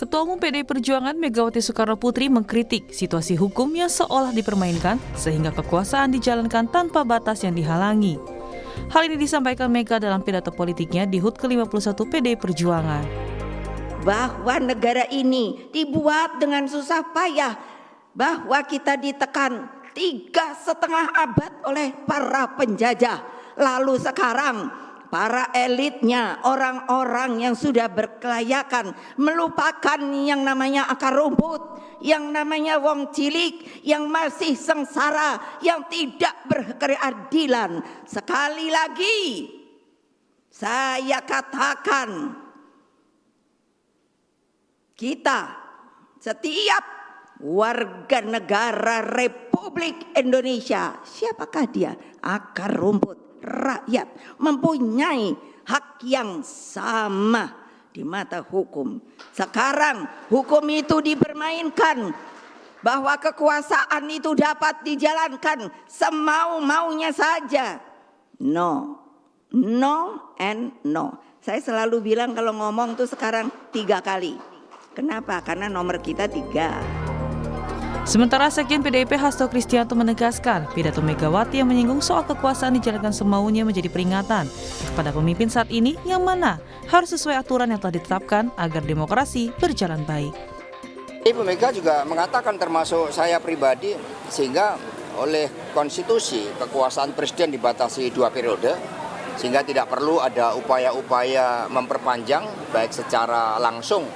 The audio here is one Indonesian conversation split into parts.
Ketua Umum PDI Perjuangan Megawati Soekarnoputri mengkritik situasi hukum yang seolah dipermainkan sehingga kekuasaan dijalankan tanpa batas yang dihalangi. Hal ini disampaikan Mega dalam pidato politiknya di HUT ke-51 PDI Perjuangan. Bahwa negara ini dibuat dengan susah payah, bahwa kita ditekan 3,5 abad oleh para penjajah. Lalu sekarang para elitnya, orang-orang yang sudah berkelayakan, melupakan yang namanya akar rumput, yang namanya wong cilik, yang masih sengsara, yang tidak berkeadilan. Sekali lagi saya katakan, kita setiap warga negara Republik Indonesia, siapakah dia? Akar rumput, rakyat, mempunyai hak yang sama di mata hukum. Sekarang hukum itu dipermainkan, bahwa kekuasaan itu dapat dijalankan semau-maunya saja. No, no and no. Saya selalu bilang kalau ngomong tuh sekarang 3 kali. Kenapa? Karena nomor kita 3. Sementara Sekjen PDIP Hasto Kristianto menegaskan pidato Megawati yang menyinggung soal kekuasaan dijalankan semaunya menjadi peringatan kepada pemimpin saat ini yang mana harus sesuai aturan yang telah ditetapkan agar demokrasi berjalan baik. Ibu Mega juga mengatakan termasuk saya pribadi, sehingga oleh konstitusi kekuasaan presiden dibatasi 2 periode, sehingga tidak perlu ada upaya-upaya memperpanjang baik secara langsung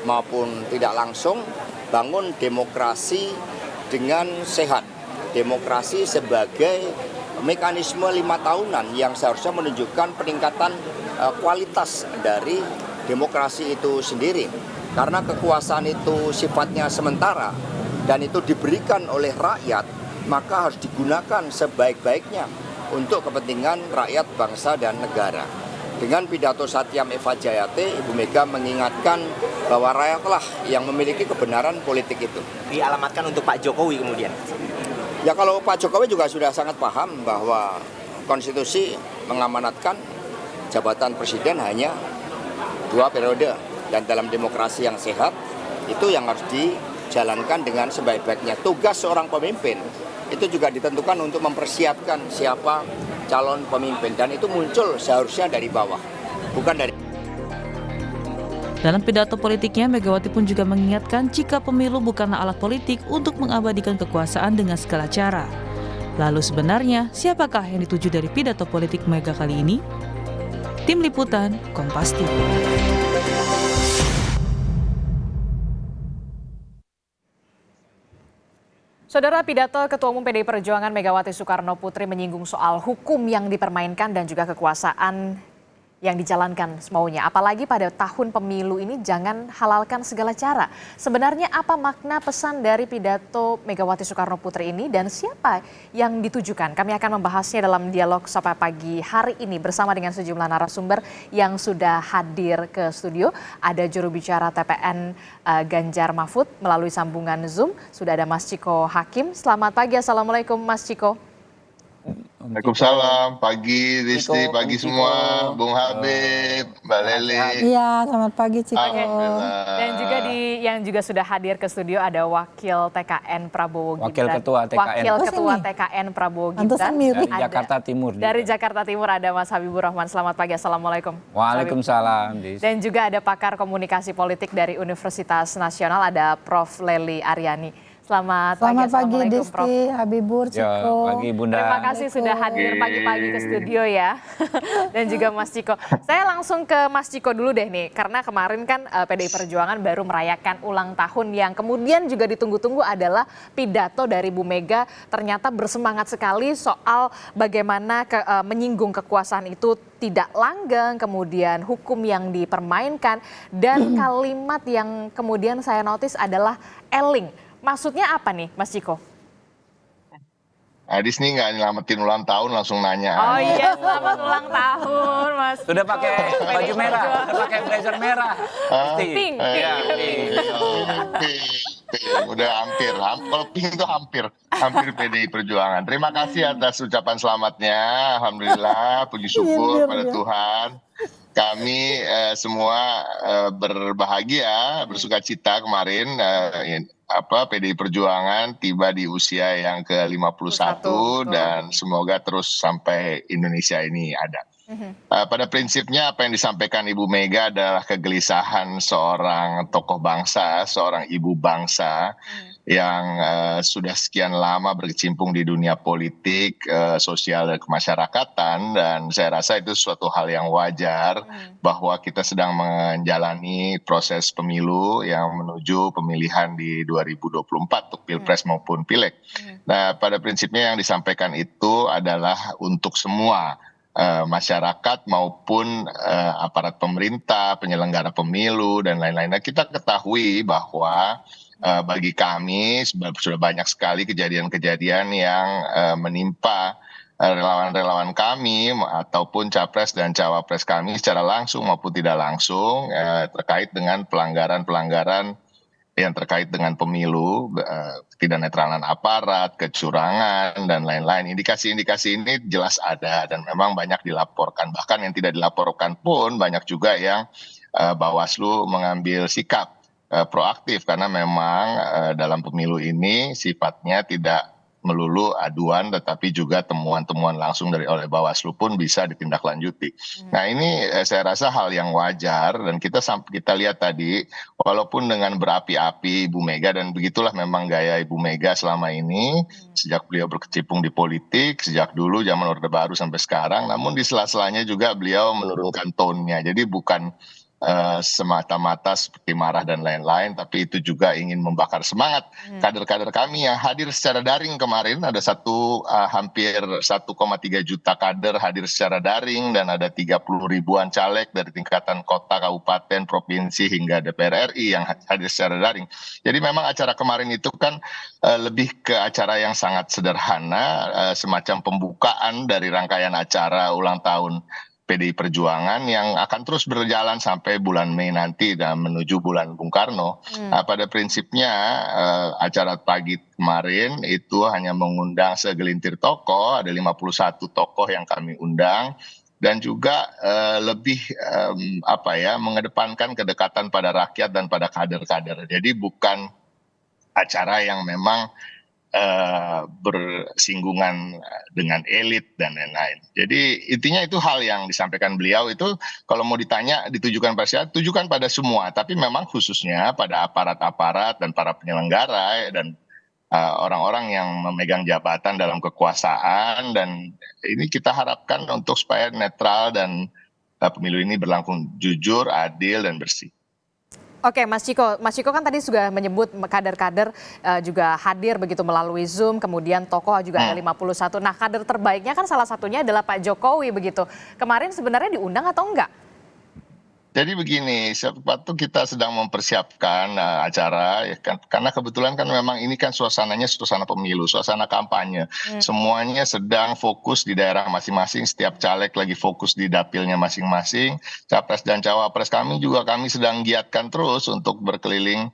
maupun tidak langsung. Bangun demokrasi dengan sehat, demokrasi sebagai mekanisme 5 tahunan yang seharusnya menunjukkan peningkatan kualitas dari demokrasi itu sendiri. Karena kekuasaan itu sifatnya sementara dan itu diberikan oleh rakyat, maka harus digunakan sebaik-baiknya untuk kepentingan rakyat, bangsa, dan negara. Dengan pidato Satyam Eva Jayate, Ibu Mega mengingatkan bahwa rakyatlah yang memiliki kebenaran politik itu. Dialamatkan untuk Pak Jokowi kemudian? Ya, kalau Pak Jokowi juga sudah sangat paham bahwa konstitusi mengamanatkan jabatan presiden hanya 2 periode. Dan dalam demokrasi yang sehat, itu yang harus dijalankan dengan sebaik-baiknya. Tugas seorang pemimpin itu juga ditentukan untuk mempersiapkan siapa calon pemimpin, dan itu muncul seharusnya dari bawah, bukan dari. Dalam pidato politiknya, Megawati pun juga mengingatkan jika pemilu bukanlah alat politik untuk mengabadikan kekuasaan dengan segala cara. Lalu sebenarnya siapakah yang dituju dari pidato politik Mega kali ini? Tim Liputan, Kompas TV. Saudara, pidato Ketua Umum PDI Perjuangan Megawati Soekarnoputri menyinggung soal hukum yang dipermainkan dan juga kekuasaan yang dijalankan semaunya. Apalagi pada tahun pemilu ini jangan halalkan segala cara. Sebenarnya apa makna pesan dari pidato Megawati Soekarnoputri ini dan siapa yang ditujukan? Kami akan membahasnya dalam dialog Sapa Pagi hari ini bersama dengan sejumlah narasumber yang sudah hadir ke studio. Ada juru bicara TPN Ganjar Mahfud melalui sambungan Zoom. Sudah ada Mas Ciko Hakim. Selamat pagi, Assalamualaikum Mas Ciko. Waalaikumsalam, pagi Rizky, pagi semua, Bung Habib, Mbak Leli. Iya, selamat pagi Ciko. Dan juga yang juga sudah hadir ke studio ada Wakil TKN Prabowo Gibran. Wakil Ketua TKN. Wakil Ketua TKN Prabowo Gibran. Dari Jakarta Timur. Dari Jakarta Timur ada Mas Habibur Rahman. Selamat pagi, Assalamualaikum. Waalaikumsalam. Dan juga ada pakar komunikasi politik dari Universitas Nasional, ada Prof. Lely Aryani. Selamat pagi Disti, Habibur, Ciko. Pagi Bunda. Terima kasih sudah hadir pagi-pagi ke studio ya. Dan juga Mas Ciko. Saya langsung ke Mas Ciko dulu deh nih. Karena kemarin kan PDI Perjuangan baru merayakan ulang tahun yang kemudian juga ditunggu-tunggu adalah pidato dari Bu Mega. Ternyata bersemangat sekali soal bagaimana menyinggung kekuasaan itu tidak langgeng, kemudian hukum yang dipermainkan. Dan kalimat yang kemudian saya notice adalah eling. Maksudnya apa nih, Mas Ciko? Adis nih nggak nyelamatin ulang tahun, langsung nanya. Oh iya, selamat ulang tahun, Mas. Sudah pakai baju merah, sudah pakai blazer merah. Pink. Ya, udah hampir. Kalau pink itu hampir PDI Perjuangan. Terima kasih atas ucapan selamatnya. Alhamdulillah, puji syukur pada Tuhan. kami semua berbahagia, bersukacita kemarin PDI Perjuangan tiba di usia yang ke-51 betul. dan semoga terus sampai Indonesia ini ada. Pada prinsipnya apa yang disampaikan Ibu Mega adalah kegelisahan seorang tokoh bangsa, seorang ibu bangsa yang sudah sekian lama berkecimpung di dunia politik, sosial dan kemasyarakatan, dan saya rasa itu suatu hal yang wajar bahwa kita sedang menjalani proses pemilu yang menuju pemilihan di 2024 untuk Pilpres maupun Pileg. Nah, pada prinsipnya yang disampaikan itu adalah untuk semua masyarakat maupun aparat pemerintah, penyelenggara pemilu dan lain-lain. Nah, kita ketahui bahwa bagi kami sudah banyak sekali kejadian-kejadian yang menimpa relawan-relawan kami ataupun capres dan cawapres kami secara langsung maupun tidak langsung terkait dengan pelanggaran-pelanggaran yang terkait dengan pemilu, tidak netralan aparat, kecurangan, dan lain-lain. Indikasi-indikasi ini jelas ada dan memang banyak dilaporkan. Bahkan yang tidak dilaporkan pun banyak juga yang Bawaslu mengambil sikap proaktif karena memang dalam pemilu ini sifatnya tidak melulu aduan tetapi juga temuan-temuan langsung oleh Bawaslu pun bisa ditindaklanjuti. Nah, ini saya rasa hal yang wajar dan kita lihat tadi walaupun dengan berapi-api Ibu Mega, dan begitulah memang gaya Ibu Mega selama ini sejak beliau berkecimpung di politik sejak dulu zaman Orde Baru sampai sekarang, namun di sela-selanya juga beliau menurunkan tone-nya. Jadi bukan semata-mata seperti marah dan lain-lain, tapi itu juga ingin membakar semangat kader-kader kami yang hadir secara daring kemarin. Ada hampir 1,3 juta kader hadir secara daring dan ada 30 ribuan caleg dari tingkatan kota, kabupaten, provinsi hingga DPR RI yang hadir secara daring. Jadi memang acara kemarin itu kan lebih ke acara yang sangat sederhana, semacam pembukaan dari rangkaian acara ulang tahun PDI Perjuangan yang akan terus berjalan sampai bulan Mei nanti dan menuju bulan Bung Karno. Nah, pada prinsipnya acara pagi kemarin itu hanya mengundang segelintir tokoh, ada 51 tokoh yang kami undang, dan juga lebih mengedepankan kedekatan pada rakyat dan pada kader-kader. Jadi bukan acara yang memang bersinggungan dengan elit dan lain-lain. Jadi intinya itu hal yang disampaikan beliau itu kalau mau ditanya ditujukan pada siapa, tujukan pada semua, tapi memang khususnya pada aparat-aparat dan para penyelenggara dan orang-orang yang memegang jabatan dalam kekuasaan, dan ini kita harapkan untuk supaya netral dan pemilu ini berlangsung jujur, adil dan bersih. Oke, Mas Ciko kan tadi sudah menyebut kader-kader juga hadir begitu melalui Zoom, kemudian tokoh juga ada 51. Nah, kader terbaiknya kan salah satunya adalah Pak Jokowi begitu. Kemarin sebenarnya diundang atau enggak? Jadi begini, waktu kita sedang mempersiapkan acara, ya kan, karena kebetulan kan memang ini kan suasananya suasana pemilu, suasana kampanye. Semuanya sedang fokus di daerah masing-masing, setiap caleg lagi fokus di dapilnya masing-masing. Capres dan cawapres kami sedang giatkan terus untuk berkeliling,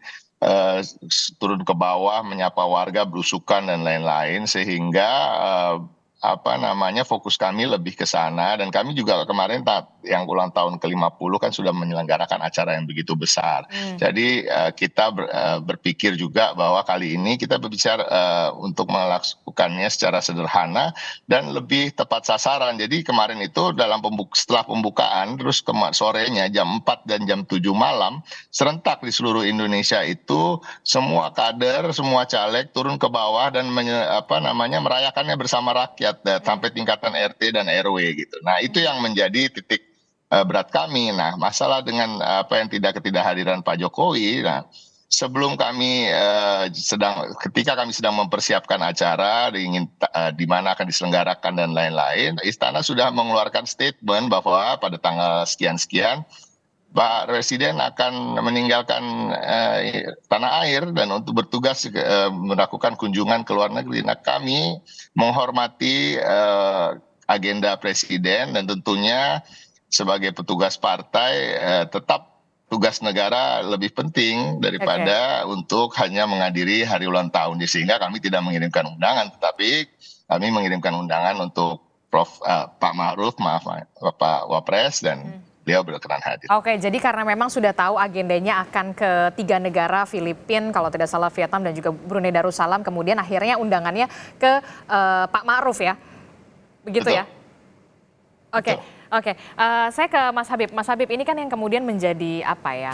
turun ke bawah, menyapa warga, belusukan dan lain-lain, sehingga fokus kami lebih ke sana. Dan kami juga kemarin yang ulang tahun ke-50 kan sudah menyelenggarakan acara yang begitu besar. Jadi kita berpikir juga bahwa kali ini kita berbicara untuk melakukannya secara sederhana dan lebih tepat sasaran. Jadi kemarin itu setelah pembukaan terus sorenya jam 4 dan jam 7 malam serentak di seluruh Indonesia itu semua kader, semua caleg turun ke bawah dan merayakannya bersama rakyat sampai tingkatan RT dan RW gitu. Nah, itu yang menjadi titik berat kami. Nah, masalah dengan ketidakhadiran Pak Jokowi. Nah, sebelum ketika kami sedang mempersiapkan acara di mana akan diselenggarakan dan lain-lain, Istana sudah mengeluarkan statement bahwa pada tanggal sekian-sekian Pak Presiden akan meninggalkan tanah air dan untuk bertugas melakukan kunjungan ke luar negeri. Nah, kami menghormati agenda Presiden dan tentunya sebagai petugas partai tetap tugas negara lebih penting daripada untuk hanya menghadiri hari ulang tahun. Sehingga kami tidak mengirimkan undangan, tetapi kami mengirimkan undangan untuk Pak Ma'ruf, Pak Wapres dan beliau berkenan hadir. Oke, jadi karena memang sudah tahu agendanya akan ke 3 negara, Filipina, kalau tidak salah Vietnam dan juga Brunei Darussalam, kemudian akhirnya undangannya ke Pak Ma'ruf ya, begitu Betul. ya? Oke, oke. Saya ke Mas Habib. Mas Habib ini kan yang kemudian menjadi apa ya,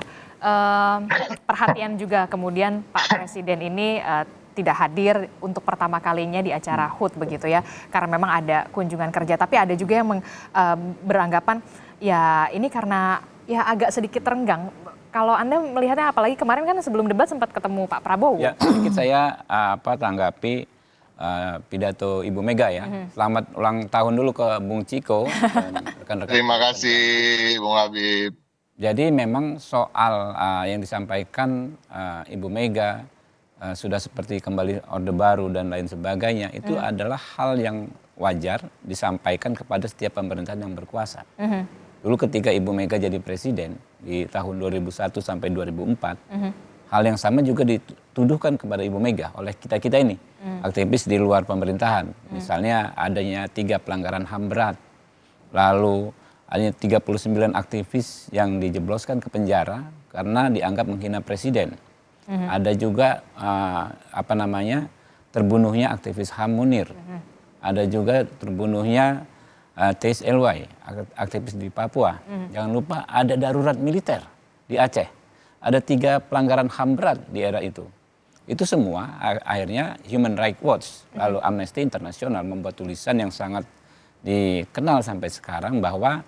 perhatian juga kemudian Pak Presiden ini tidak hadir untuk pertama kalinya di acara HUT begitu ya, karena memang ada kunjungan kerja. Tapi ada juga yang beranggapan ya ini karena ya agak sedikit renggang. Kalau Anda melihatnya, apalagi kemarin kan sebelum debat sempat ketemu Pak Prabowo. Ya, sedikit saya tanggapi pidato Ibu Mega ya. Selamat ulang tahun dulu ke Bung Ciko dan rekan-rekan. Terima kasih Bung Habib. Jadi memang soal yang disampaikan Ibu Mega sudah seperti kembali Orde Baru dan lain sebagainya, itu adalah hal yang wajar disampaikan kepada setiap pemerintahan yang berkuasa. Dulu ketika Ibu Mega jadi presiden di tahun 2001 sampai 2004, hal yang sama juga dituduhkan kepada Ibu Mega oleh kita-kita ini, aktivis di luar pemerintahan. Misalnya adanya 3 pelanggaran HAM berat, lalu adanya 39 aktivis yang dijebloskan ke penjara karena dianggap menghina presiden. Ada juga terbunuhnya aktivis HAM Munir. Ada juga terbunuhnya TSLY, aktivis di Papua. Jangan lupa ada darurat militer di Aceh. Ada 3 pelanggaran HAM berat di era itu. Itu semua akhirnya Human Rights Watch, lalu Amnesty International membuat tulisan yang sangat dikenal sampai sekarang bahwa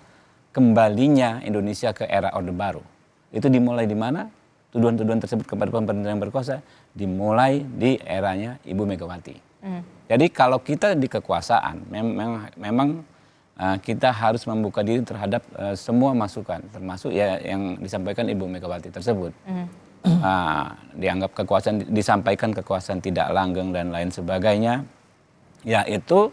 kembalinya Indonesia ke era Orde Baru. Itu dimulai di mana? Tuduhan-tuduhan tersebut kepada pemerintah yang berkuasa dimulai di eranya Ibu Megawati. Jadi kalau kita di kekuasaan, memang kita harus membuka diri terhadap semua masukan, termasuk ya yang disampaikan Ibu Megawati tersebut. Dianggap disampaikan kekuasaan tidak langgeng dan lain sebagainya, ya itu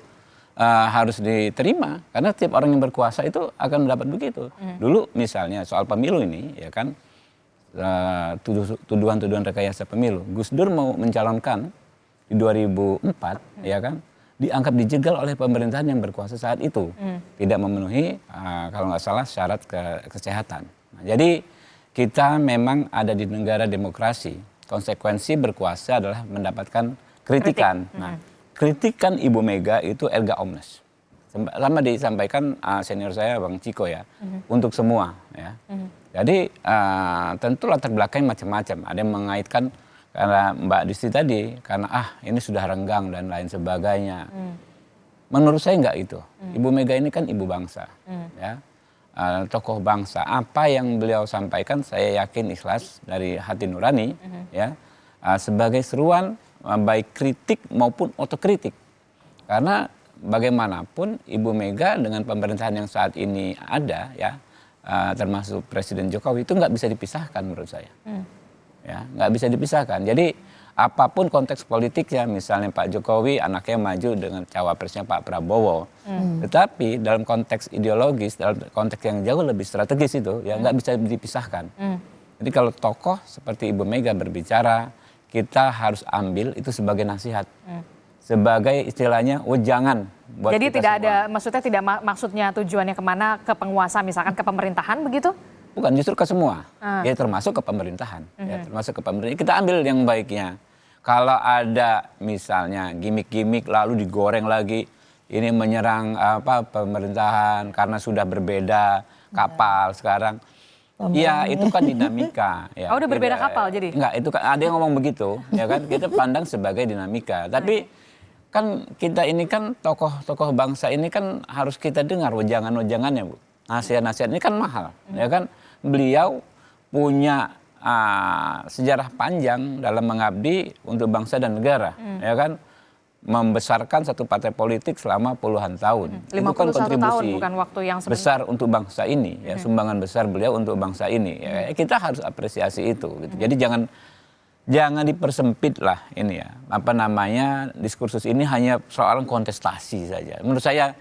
harus diterima karena setiap orang yang berkuasa itu akan mendapat begitu. Dulu misalnya soal pemilu ini, ya kan, tuduhan-tuduhan rekayasa pemilu. Gus Dur mau mencalonkan di 2004, ya kan, dianggap dijegal oleh pemerintahan yang berkuasa saat itu, tidak memenuhi kalau nggak salah syarat kesehatan. Nah, jadi kita memang ada di negara demokrasi. Konsekuensi berkuasa adalah mendapatkan kritikan. Nah, kritikan Ibu Mega itu erga omnes. Sama disampaikan senior saya Bang Ciko ya, untuk semua ya. Jadi tentu latar belakangnya macam-macam. Ada yang mengaitkan karena Mbak Disti tadi, karena ini sudah renggang dan lain sebagainya. Menurut saya enggak itu. Ibu Mega ini kan ibu bangsa, ya, tokoh bangsa. Apa yang beliau sampaikan saya yakin ikhlas dari hati nurani, ya, sebagai seruan baik kritik maupun otokritik. Karena bagaimanapun Ibu Mega dengan pemerintahan yang saat ini ada, ya, termasuk Presiden Jokowi itu nggak bisa dipisahkan menurut saya, ya, nggak bisa dipisahkan. Jadi apapun konteks politiknya, misalnya Pak Jokowi anaknya maju dengan cawapresnya Pak Prabowo, tetapi dalam konteks ideologis, dalam konteks yang jauh lebih strategis itu, ya nggak bisa dipisahkan. Jadi kalau tokoh seperti Ibu Mega berbicara, kita harus ambil itu sebagai nasihat. Sebagai istilahnya wejangan buat jadi kita tidak semua. ada, maksudnya tidak maksudnya tujuannya kemana, ke penguasa misalkan ke pemerintahan begitu? Bukan, justru ke semua. Ya termasuk ke pemerintahan. Ya, termasuk ke pemerintahan. Kita ambil yang baiknya. Kalau ada misalnya gimmick-gimmick lalu digoreng lagi, ini menyerang pemerintahan karena sudah berbeda kapal sekarang. Ya itu kan dinamika. Ya. Udah berbeda kapal jadi? Enggak, itu kan ada yang ngomong begitu, ya kan? Kita pandang sebagai dinamika. Tapi kan kita ini kan tokoh-tokoh bangsa ini kan harus kita dengar wejangan-wejangannya, Bu. Nasihat-nasihat ini kan mahal, ya kan? Beliau punya sejarah panjang dalam mengabdi untuk bangsa dan negara, ya kan? Membesarkan satu partai politik selama puluhan tahun. 51 itu kan kontribusi tahun bukan waktu yang sebentar. besar untuk bangsa ini, ya, sumbangan besar beliau untuk bangsa ini. Ya, kita harus apresiasi itu. Gitu. Jadi jangan dipersempit lah ini ya. Diskursus ini hanya soal kontestasi saja. Menurut saya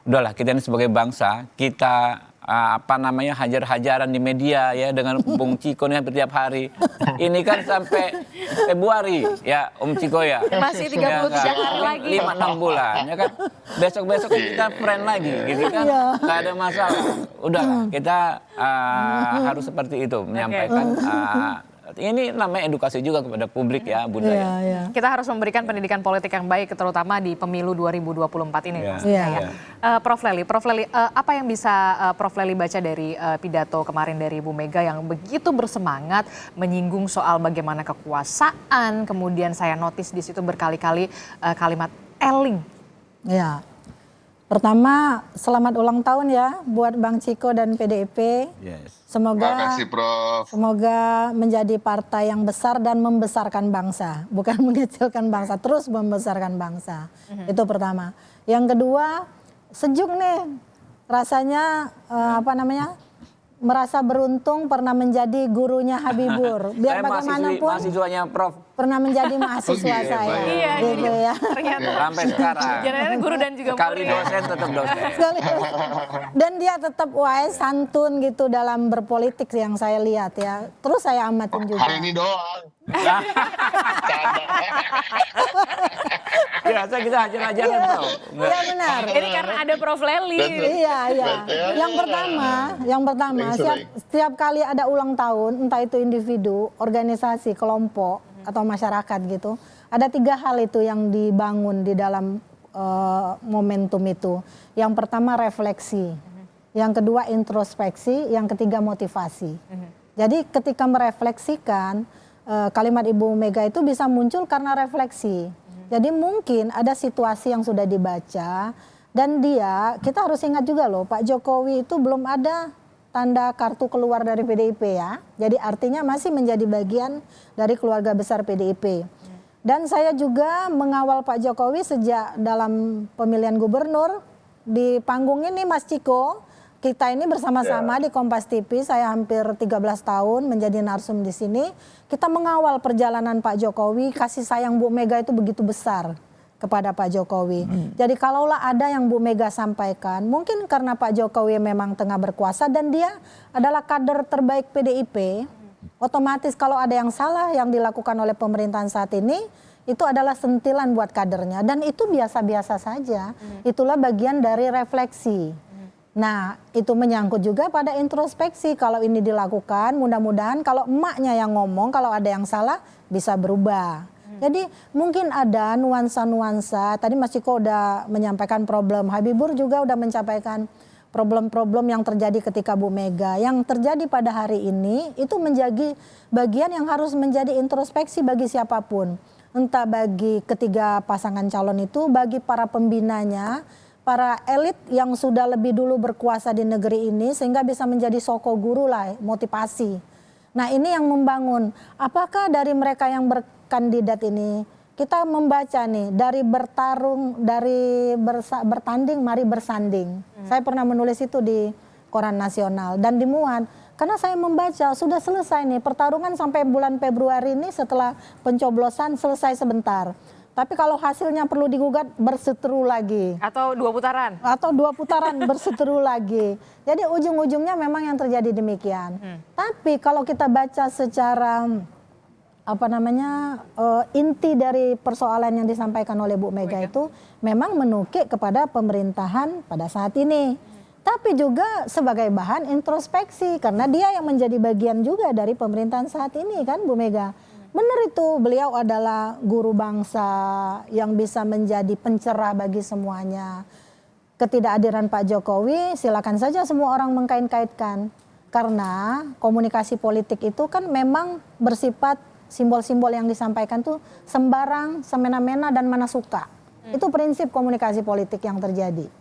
udahlah, kita ini sebagai bangsa, kita hajar-hajaran di media ya dengan Bung Ciko nih hampir tiap hari. Ini kan sampai Februari ya Om Ciko ya. Masih 33 hari lagi. 5-6 bulan ya kan. Besok-besok kita friend lagi gitu kan. Nggak ada masalah. Udah kita harus seperti itu menyampaikan ini namanya edukasi juga kepada publik ya budaya. Kita harus memberikan pendidikan politik yang baik terutama di pemilu 2024 ini. Prof Lely, apa yang bisa Prof Lely baca dari pidato kemarin dari Bu Mega yang begitu bersemangat menyinggung soal bagaimana kekuasaan, kemudian saya notice di situ berkali-kali kalimat eling. Ya. Pertama, selamat ulang tahun ya buat Bang Ciko dan PDIP. Terima kasih, Prof. Semoga menjadi partai yang besar dan membesarkan bangsa, bukan mengecilkan bangsa, terus membesarkan bangsa. Itu pertama. Yang kedua, sejuk nih rasanya merasa beruntung pernah menjadi gurunya Habibur. Biar bagaimanapun mahasiswanya Prof. Pernah menjadi mahasiswa saya. Iya, gitu ya. Ternyata. Sampai sekarang. Jangan guru dan juga sekali murid. dosen tetap dosen. Dan dia tetap wise, santun gitu dalam berpolitik yang saya lihat ya. Terus saya amatin juga. Hari ini doang. Biasa kita hajar-hajaran Prof. Iya benar. Ini karena ada Prof Lely. Iya. Yang pertama setiap kali ada ulang tahun, entah itu individu, organisasi, kelompok atau masyarakat gitu, ada 3 hal itu yang dibangun di dalam momentum itu. Yang pertama refleksi, yang kedua introspeksi, yang ketiga motivasi. Jadi ketika merefleksikan, kalimat Ibu Mega itu bisa muncul karena refleksi. Jadi mungkin ada situasi yang sudah dibaca dan kita harus ingat juga loh, Pak Jokowi itu belum ada tanda kartu keluar dari PDIP ya. Jadi artinya masih menjadi bagian dari keluarga besar PDIP. Dan saya juga mengawal Pak Jokowi sejak dalam pemilihan gubernur. Di panggung ini Mas Ciko, kita ini bersama-sama di Kompas TV, saya hampir 13 tahun menjadi narsum di sini. Kita mengawal perjalanan Pak Jokowi, kasih sayang Bu Mega itu begitu besar kepada Pak Jokowi. Jadi kalaulah ada yang Bu Mega sampaikan, mungkin karena Pak Jokowi memang tengah berkuasa dan dia adalah kader terbaik PDIP, otomatis kalau ada yang salah yang dilakukan oleh pemerintahan saat ini, itu adalah sentilan buat kadernya dan itu biasa-biasa saja. Itulah bagian dari refleksi. Nah, itu menyangkut juga pada introspeksi. Kalau ini dilakukan, mudah-mudahan kalau emaknya yang ngomong, kalau ada yang salah bisa berubah. Jadi mungkin ada nuansa-nuansa, tadi Mas Ciko udah menyampaikan problem, Habibur juga udah menyampaikan problem-problem yang terjadi ketika Bu Mega. Yang terjadi pada hari ini itu menjadi bagian yang harus menjadi introspeksi bagi siapapun. Entah bagi ketiga pasangan calon itu, bagi para pembinanya, para elit yang sudah lebih dulu berkuasa di negeri ini sehingga bisa menjadi soko guru lah, motivasi. Nah ini yang membangun, apakah dari mereka yang berkandidat ini, kita membaca nih, dari bertarung, dari bertanding, mari bersanding. Saya pernah menulis itu di Koran Nasional dan dimuat. Karena saya membaca, sudah selesai nih, pertarungan sampai bulan Februari ini setelah pencoblosan selesai sebentar. Tapi kalau hasilnya perlu digugat, berseteru lagi. Atau 2 putaran. Atau 2 putaran berseteru lagi. Jadi ujung-ujungnya memang yang terjadi demikian. Tapi kalau kita baca secara inti dari persoalan yang disampaikan oleh Bu Mega itu memang menukik kepada pemerintahan pada saat ini. Tapi juga sebagai bahan introspeksi karena dia yang menjadi bagian juga dari pemerintahan saat ini kan Bu Mega. Benar itu, beliau adalah guru bangsa yang bisa menjadi pencerah bagi semuanya. Ketidakhadiran Pak Jokowi silakan saja semua orang mengkait-kaitkan. Karena komunikasi politik itu kan memang bersifat simbol-simbol yang disampaikan tuh sembarang, semena-mena dan mana suka. Itu prinsip komunikasi politik yang terjadi.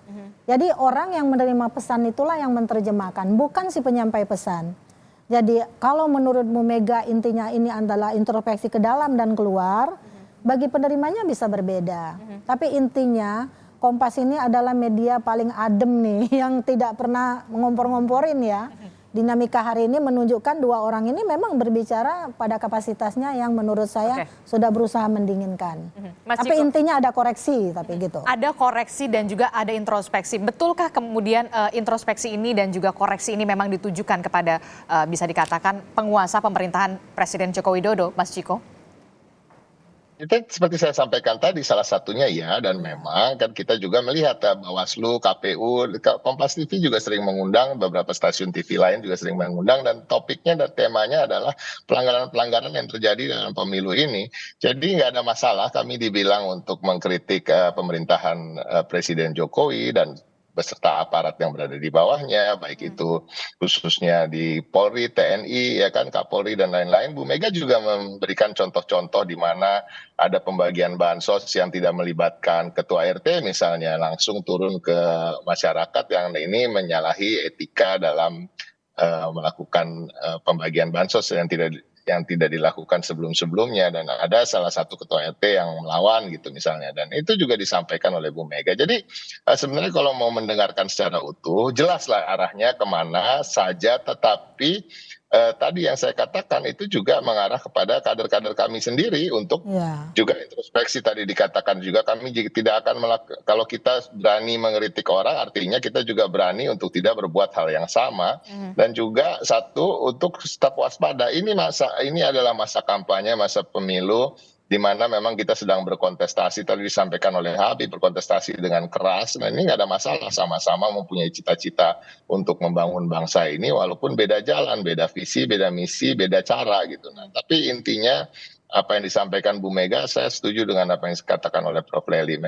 Jadi orang yang menerima pesan itulah yang menerjemahkan, bukan si penyampai pesan. Jadi kalau menurut Bu Mega intinya ini adalah introspeksi ke dalam dan keluar, bagi penerimanya bisa berbeda. Tapi intinya Kompas ini adalah media paling adem nih, yang tidak pernah mengompor-ngomporin ya. dinamika hari ini menunjukkan dua orang ini memang berbicara pada kapasitasnya yang menurut saya sudah berusaha mendinginkan. Mas Tapi Ciko, intinya ada koreksi, tapi gitu. ada koreksi dan juga ada introspeksi. Betulkah kemudian introspeksi ini dan juga koreksi ini memang ditujukan kepada bisa dikatakan penguasa pemerintahan Presiden Joko Widodo, Mas Ciko? Itu seperti saya sampaikan tadi, salah satunya ya, dan memang kan kita juga melihat Bawaslu, KPU, Kompas TV juga sering mengundang, beberapa stasiun TV lain juga sering mengundang, dan topiknya dan temanya adalah pelanggaran-pelanggaran yang terjadi dalam pemilu ini. Jadi nggak ada masalah kami dibilang untuk mengkritik pemerintahan Presiden Jokowi dan beserta aparat yang berada di bawahnya, baik itu khususnya di Polri, TNI, ya kan, Kapolri dan lain-lain. Bu Mega juga memberikan contoh-contoh di mana ada pembagian bansos yang tidak melibatkan ketua RT misalnya, langsung turun ke masyarakat yang ini menyalahi etika dalam melakukan pembagian bansos yang tidak dilakukan sebelum-sebelumnya, dan ada salah satu ketua RT yang melawan gitu misalnya, dan itu juga disampaikan oleh Bu Mega. Jadi sebenarnya kalau mau mendengarkan secara utuh jelaslah arahnya kemana saja, tetapi tadi yang saya katakan itu juga mengarah kepada kader-kader kami sendiri untuk juga introspeksi. Tadi dikatakan juga kami tidak akan kalau kita berani mengkritik orang, artinya kita juga berani untuk tidak berbuat hal yang sama. Dan juga satu, untuk tetap waspada. Ini adalah masa kampanye, masa pemilu, di mana memang kita sedang berkontestasi. Tadi disampaikan oleh Habib, berkontestasi dengan keras. Nah, ini nggak ada masalah, sama-sama mempunyai cita-cita untuk membangun bangsa ini, walaupun beda jalan, beda visi, beda misi, beda cara gitu. Nah, tapi intinya apa yang disampaikan Bu Mega, saya setuju dengan apa yang dikatakan oleh Prof. Lely.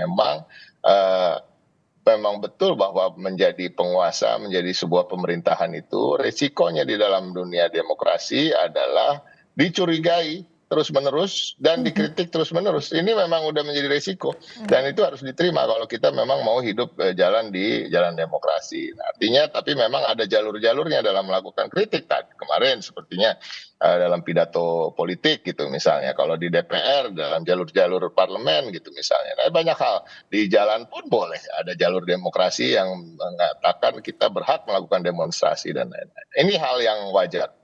Memang betul bahwa menjadi penguasa, menjadi sebuah pemerintahan itu, resikonya di dalam dunia demokrasi adalah dicurigai terus-menerus dan dikritik terus-menerus. Ini memang udah menjadi resiko, dan itu harus diterima kalau kita memang mau hidup jalan di jalan demokrasi. Nah, artinya tapi memang ada jalur-jalurnya dalam melakukan kritik. Tadi kemarin sepertinya dalam pidato politik gitu misalnya, kalau di DPR dalam jalur-jalur parlemen gitu misalnya. Nah, banyak hal di jalan pun boleh ada jalur demokrasi yang mengatakan kita berhak melakukan demonstrasi dan lain-lain. Ini hal yang wajar.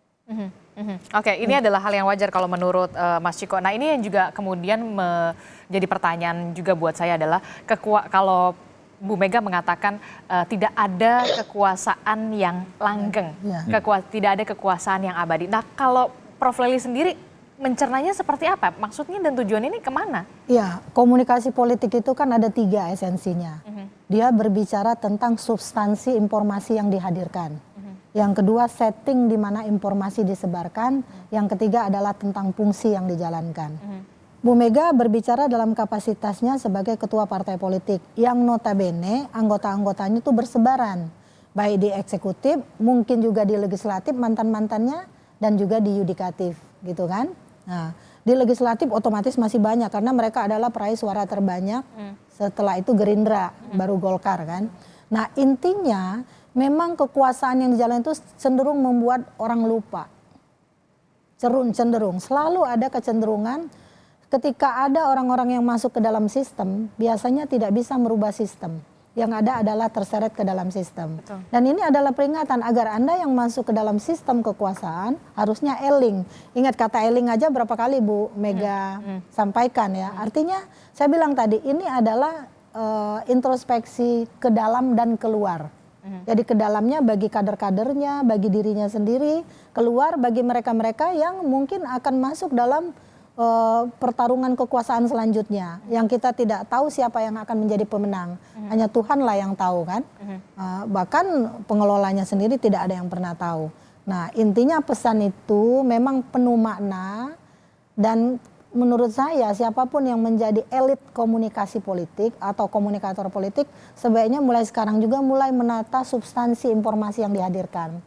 Oke, ini adalah hal yang wajar kalau menurut Mas Ciko. Nah, ini yang juga kemudian menjadi pertanyaan juga buat saya adalah kalau Bu Mega mengatakan tidak ada kekuasaan yang langgeng, tidak ada kekuasaan yang abadi. Nah, kalau Prof. Lely sendiri mencernanya seperti apa? Maksudnya dan tujuan ini kemana? Ya, komunikasi politik itu kan ada 3 esensinya. Dia berbicara tentang substansi informasi yang dihadirkan. Yang kedua, setting di mana informasi disebarkan. Yang ketiga adalah tentang fungsi yang dijalankan. Bu Mega berbicara dalam kapasitasnya sebagai ketua partai politik yang notabene anggota-anggotanya itu bersebaran. Baik di eksekutif, mungkin juga di legislatif mantan-mantannya, dan juga di yudikatif gitu kan. Nah, di legislatif otomatis masih banyak karena mereka adalah peraih suara terbanyak. Setelah itu Gerindra, baru Golkar kan. Nah, intinya memang kekuasaan yang dijalankan itu cenderung membuat orang lupa. Cenderung. Selalu ada kecenderungan ketika ada orang-orang yang masuk ke dalam sistem, biasanya tidak bisa merubah sistem. Yang ada adalah terseret ke dalam sistem. Betul. Dan ini adalah peringatan agar Anda yang masuk ke dalam sistem kekuasaan harusnya eling. Ingat kata eling aja berapa kali Bu Mega sampaikan ya. Artinya saya bilang tadi ini adalah introspeksi ke dalam dan keluar. Jadi ke dalamnya bagi kader-kadernya, bagi dirinya sendiri, keluar bagi mereka-mereka yang mungkin akan masuk dalam pertarungan kekuasaan selanjutnya. Yang kita tidak tahu siapa yang akan menjadi pemenang. Hanya Tuhanlah yang tahu kan. Bahkan pengelolanya sendiri tidak ada yang pernah tahu. Nah, intinya pesan itu memang penuh makna, dan menurut saya siapapun yang menjadi elit komunikasi politik atau komunikator politik sebaiknya mulai sekarang juga mulai menata substansi informasi yang dihadirkan.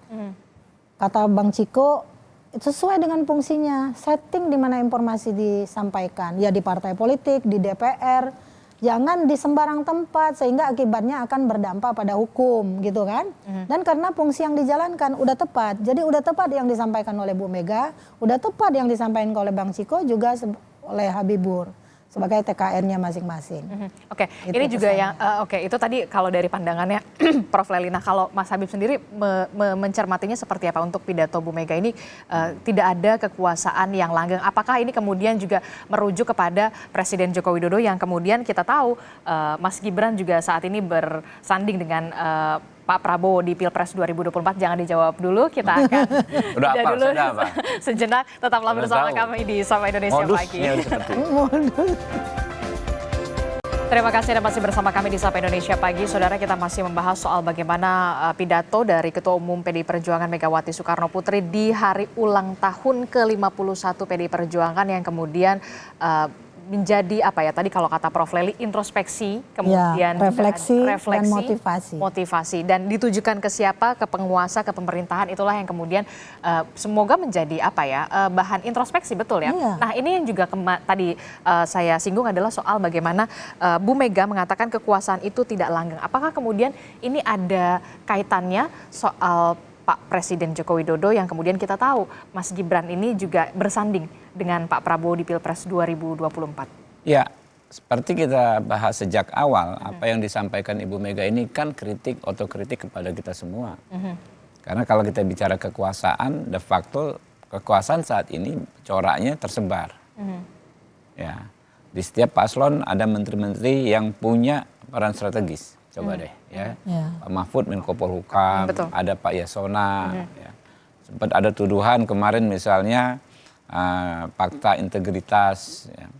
Kata Bang Ciko, sesuai dengan fungsinya, setting di mana informasi disampaikan, ya di partai politik, di DPR, jangan di sembarang tempat sehingga akibatnya akan berdampak pada hukum gitu kan. Dan karena fungsi yang dijalankan udah tepat, jadi udah tepat yang disampaikan oleh Bu Mega, udah tepat yang disampaikan oleh Bang Ciko juga oleh Habibur. sebagai TKN-nya masing-masing. Oke, Itu ini juga pesannya. yang oke itu tadi kalau dari pandangannya Prof. Lelina, kalau Mas Habib sendiri mencermatinya seperti apa untuk pidato Bu Mega ini tidak ada kekuasaan yang langgeng. Apakah ini kemudian juga merujuk kepada Presiden Joko Widodo yang kemudian kita tahu Mas Gibran juga saat ini bersanding dengan Pak Prabowo di Pilpres 2024? Jangan dijawab dulu, kita akan Udah jeda apa, dulu sudah apa? sejenak. Tetaplah Udah bersama tahu. kami di Sapa Indonesia Pagi. Modusnya seperti itu. Terima kasih Anda masih bersama kami di Sapa Indonesia Pagi. Saudara, kita masih membahas soal bagaimana pidato dari Ketua Umum PDI Perjuangan Megawati Soekarno Putri di hari ulang tahun ke-51 PDI Perjuangan yang kemudian menjadi apa ya tadi kalau kata Prof. Leli, introspeksi, kemudian juga refleksi dan motivasi dan ditujukan ke siapa, ke penguasa, ke pemerintahan, itulah yang kemudian semoga menjadi apa ya bahan introspeksi, betul ya. Iya. Nah, ini yang juga tadi saya singgung adalah soal bagaimana Bu Mega mengatakan kekuasaan itu tidak langgeng. Apakah kemudian ini ada kaitannya soal Pak Presiden Joko Widodo yang kemudian kita tahu Mas Gibran ini juga bersanding dengan Pak Prabowo di Pilpres 2024. Ya, seperti kita bahas sejak awal, apa yang disampaikan Ibu Mega ini kan otokritik kepada kita semua. Karena kalau kita bicara kekuasaan, de facto kekuasaan saat ini coraknya tersebar. Ya, di setiap paslon ada menteri-menteri yang punya peran strategis. Coba deh, ya. Pak Mahfud Menko Polhukam, ada Pak Yasona. Ya. Sempat ada tuduhan kemarin misalnya fakta integritas, ya.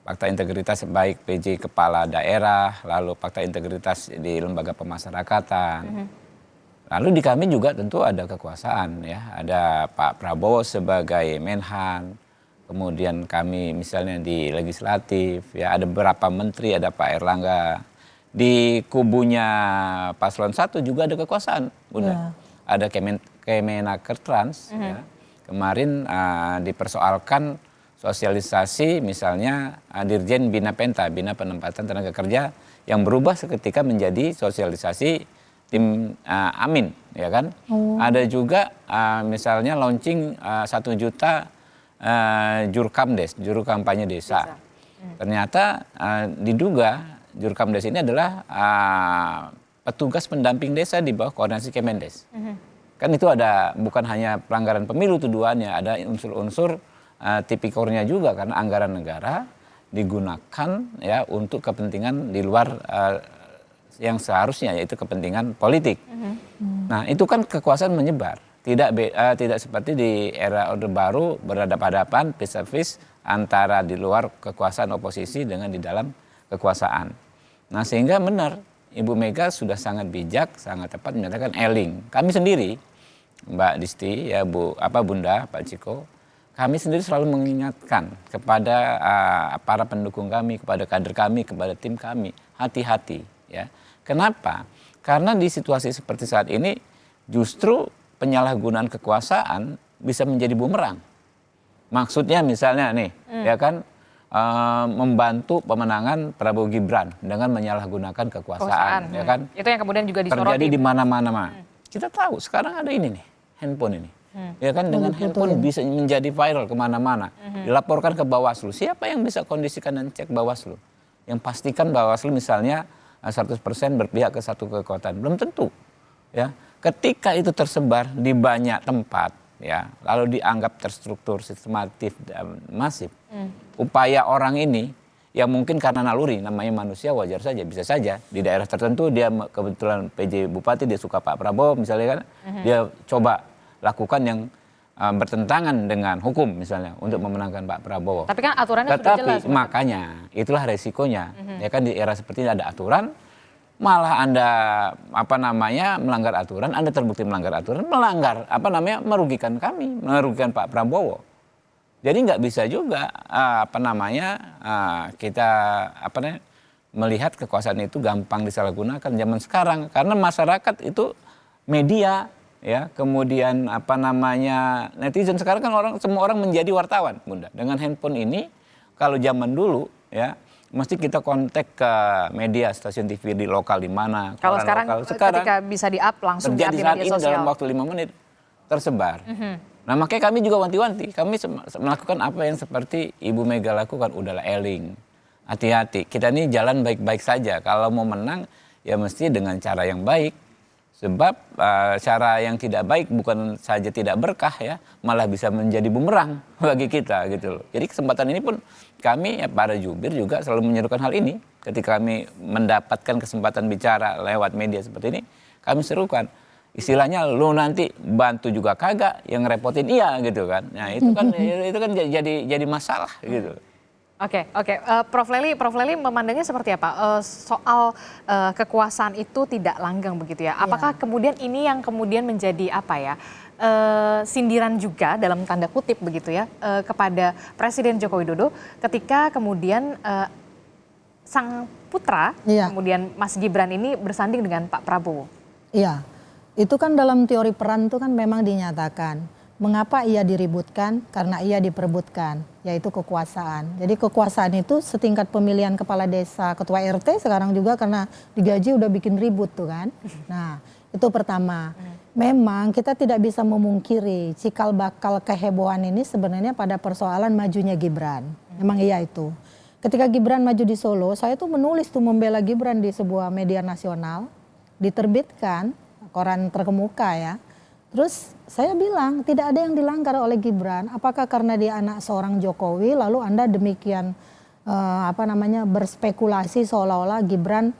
Fakta integritas baik PJ kepala daerah, lalu fakta integritas di lembaga pemasyarakatan. Lalu di kami juga tentu ada kekuasaan, ya. Ada Pak Prabowo sebagai Menhan, kemudian kami misalnya di legislatif, ya ada beberapa menteri, ada Pak Erlangga. Di kubunya paslon 1 juga ada kekuasaan, Bunda. Ada Kemenakertrans, ya. Kemarin dipersoalkan sosialisasi misalnya Dirjen Bina Penta, Bina Penempatan Tenaga Kerja yang berubah seketika menjadi sosialisasi tim Amin, ya kan? Ada juga misalnya launching 1 juta Jurkamdes, juru kampanye desa. Ternyata diduga Jurkamdes ini adalah petugas pendamping desa di bawah koordinasi Kemendes. Kan itu ada bukan hanya pelanggaran pemilu tuduhannya, ada unsur-unsur tipikornya juga karena anggaran negara digunakan ya untuk kepentingan di luar yang seharusnya yaitu kepentingan politik. Nah, itu kan kekuasaan menyebar. Tidak seperti di era Orde Baru berhadapan-hadapan face to face antara di luar kekuasaan oposisi dengan di dalam kekuasaan. Nah, sehingga benar Ibu Mega sudah sangat bijak, sangat tepat menyatakan eling. Kami sendiri, Mbak Disti, ya Bunda, Pak Ciko, kami sendiri selalu mengingatkan kepada para pendukung kami, kepada kader kami, kepada tim kami, hati-hati, ya. Kenapa? Karena di situasi seperti saat ini justru penyalahgunaan kekuasaan bisa menjadi bumerang. Maksudnya misalnya nih, ya kan, membantu pemenangan Prabowo Gibran dengan menyalahgunakan kekuasaan, ya kan? Itu yang kemudian juga disoroti. Terjadi di mana-mana. Kita tahu sekarang ada ini nih, handphone ini. Ya kan, dengan handphone bisa menjadi viral kemana-mana. Dilaporkan ke Bawaslu. Siapa yang bisa kondisikan dan cek Bawaslu? Yang pastikan Bawaslu misalnya 100% berpihak ke satu kekuatan. Belum tentu. Ya, ketika itu tersebar di banyak tempat, ya, lalu dianggap terstruktur, sistematif, dan masif. Upaya orang ini yang mungkin karena naluri, namanya manusia, wajar saja, bisa saja di daerah tertentu dia kebetulan PJ Bupati dia suka Pak Prabowo misalnya kan, dia coba lakukan yang bertentangan dengan hukum misalnya untuk memenangkan Pak Prabowo. Tapi kan aturannya sudah jelas. Makanya itulah resikonya. Ya kan, di era seperti ini ada aturan, malah Anda melanggar aturan, Anda terbukti melanggar aturan, merugikan kami, merugikan Pak Prabowo. Jadi nggak bisa juga kita melihat kekuasaan itu gampang disalahgunakan zaman sekarang, karena masyarakat itu media, ya, kemudian netizen sekarang kan semua orang menjadi wartawan, Bunda. Dengan handphone ini, kalau zaman dulu ya mesti kita kontak ke media, stasiun TV di lokal di mana. Kalau sekarang ketika bisa di-up langsung terjadi di-up saat di media ini sosial. dalam waktu 5 menit tersebar. Nah, makanya kami juga wanti-wanti, kami melakukan apa yang seperti Ibu Mega lakukan, udahlah eling. hati-hati. Kita ini jalan baik-baik saja. Kalau mau menang ya mesti dengan cara yang baik. Sebab cara yang tidak baik bukan saja tidak berkah ya, malah bisa menjadi bumerang bagi kita gitu loh. Jadi kesempatan ini pun kami ya, para jubir juga selalu menyerukan hal ini. Ketika kami mendapatkan kesempatan bicara lewat media seperti ini, kami serukan. Istilahnya lu nanti bantu juga kagak, yang repotin iya gitu kan. Nah itu kan jadi masalah gitu. Oke. Prof Lely memandangnya seperti apa? Soal kekuasaan itu tidak langgeng begitu ya. Apakah kemudian ini yang kemudian menjadi apa ya? Sindiran juga dalam tanda kutip begitu ya kepada Presiden Joko Widodo ketika kemudian sang putra kemudian Mas Gibran ini bersanding dengan Pak Prabowo. Iya. Itu kan dalam teori peran itu kan memang dinyatakan. Mengapa ia diributkan? Karena ia diperebutkan, yaitu kekuasaan. Jadi kekuasaan itu setingkat pemilihan kepala desa, ketua RT sekarang juga karena digaji udah bikin ribut tuh kan. Nah itu pertama. Memang kita tidak bisa memungkiri cikal bakal kehebohan ini sebenarnya pada persoalan majunya Gibran. Memang iya itu. Ketika Gibran maju di Solo, saya tuh menulis tuh membela Gibran di sebuah media nasional, diterbitkan, koran terkemuka ya. Terus saya bilang tidak ada yang dilanggar oleh Gibran. Apakah karena dia anak seorang Jokowi lalu Anda demikian berspekulasi seolah-olah Gibran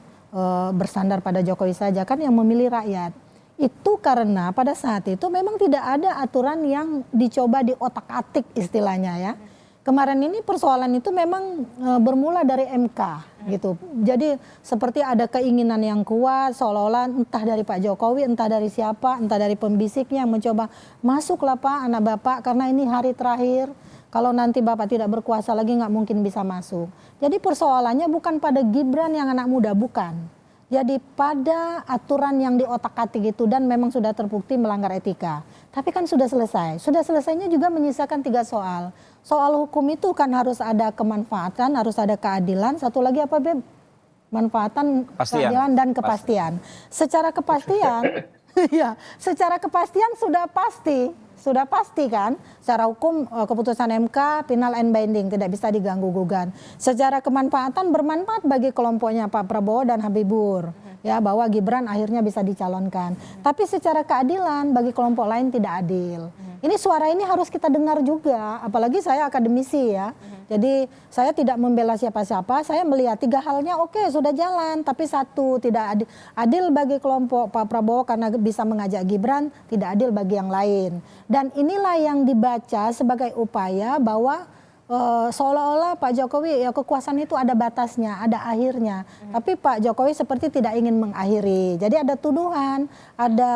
bersandar pada Jokowi saja, kan yang memilih rakyat. Itu karena pada saat itu memang tidak ada aturan yang dicoba diotak-atik istilahnya ya. Kemarin ini persoalan itu memang bermula dari MK gitu. Jadi seperti ada keinginan yang kuat seolah-olah entah dari Pak Jokowi, entah dari siapa, entah dari pembisiknya yang mencoba masuklah Pak anak Bapak karena ini hari terakhir. Kalau nanti Bapak tidak berkuasa lagi nggak mungkin bisa masuk. Jadi persoalannya bukan pada Gibran yang anak muda, bukan. Jadi pada aturan yang diotak-atik itu dan memang sudah terbukti melanggar etika. Tapi kan sudah selesai. Sudah selesainya juga menyisakan 3 soal. Soal hukum itu kan harus ada kemanfaatan, harus ada keadilan. Satu lagi apa Beb? Manfaatan, keadilan dan kepastian. Secara kepastian, ya, secara kepastian sudah pasti kan. Secara hukum keputusan MK final and binding, tidak bisa diganggu gugat. Secara kemanfaatan bermanfaat bagi kelompoknya Pak Prabowo dan Habibur. Ya, bahwa Gibran akhirnya bisa dicalonkan. Tapi secara keadilan bagi kelompok lain tidak adil. Ini suara ini harus kita dengar juga, apalagi saya akademisi ya. Jadi saya tidak membela siapa-siapa, saya melihat 3 halnya oke, sudah jalan. Tapi satu, tidak adil bagi kelompok Pak Prabowo karena bisa mengajak Gibran, tidak adil bagi yang lain. Dan inilah yang dibaca sebagai upaya bahwa seolah-olah Pak Jokowi ya kekuasaan itu ada batasnya, ada akhirnya. Tapi Pak Jokowi seperti tidak ingin mengakhiri. Jadi ada tuduhan, ada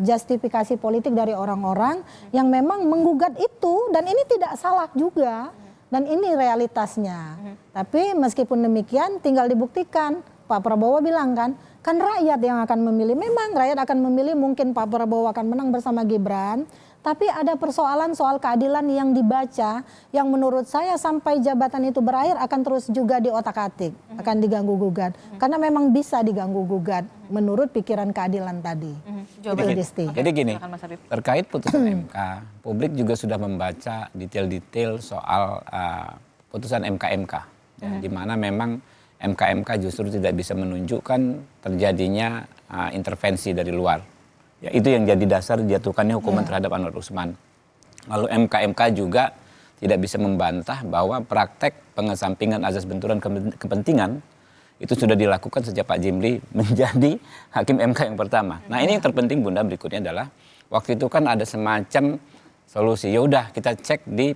justifikasi politik dari orang-orang yang memang menggugat itu dan ini tidak salah juga. Dan ini realitasnya. Tapi meskipun demikian tinggal dibuktikan. Pak Prabowo bilang kan rakyat yang akan memilih. Memang rakyat akan memilih, mungkin Pak Prabowo akan menang bersama Gibran. Tapi ada persoalan soal keadilan yang dibaca yang menurut saya sampai jabatan itu berakhir akan terus juga diotak-atik, akan diganggu-gugat. Karena memang bisa diganggu-gugat menurut pikiran keadilan tadi. Jadi gini, terkait putusan MK, publik juga sudah membaca detail-detail soal putusan MK-MK. Ya, di mana memang MK-MK justru tidak bisa menunjukkan terjadinya intervensi dari luar. Ya, itu yang jadi dasar dijatuhkannya hukuman terhadap Anwar Usman. Lalu MK juga tidak bisa membantah bahwa praktek pengesampingan azas benturan kepentingan itu sudah dilakukan sejak Pak Jimli menjadi hakim MK yang pertama. Nah ini yang terpenting Bunda berikutnya adalah waktu itu kan ada semacam solusi. Ya udah kita cek di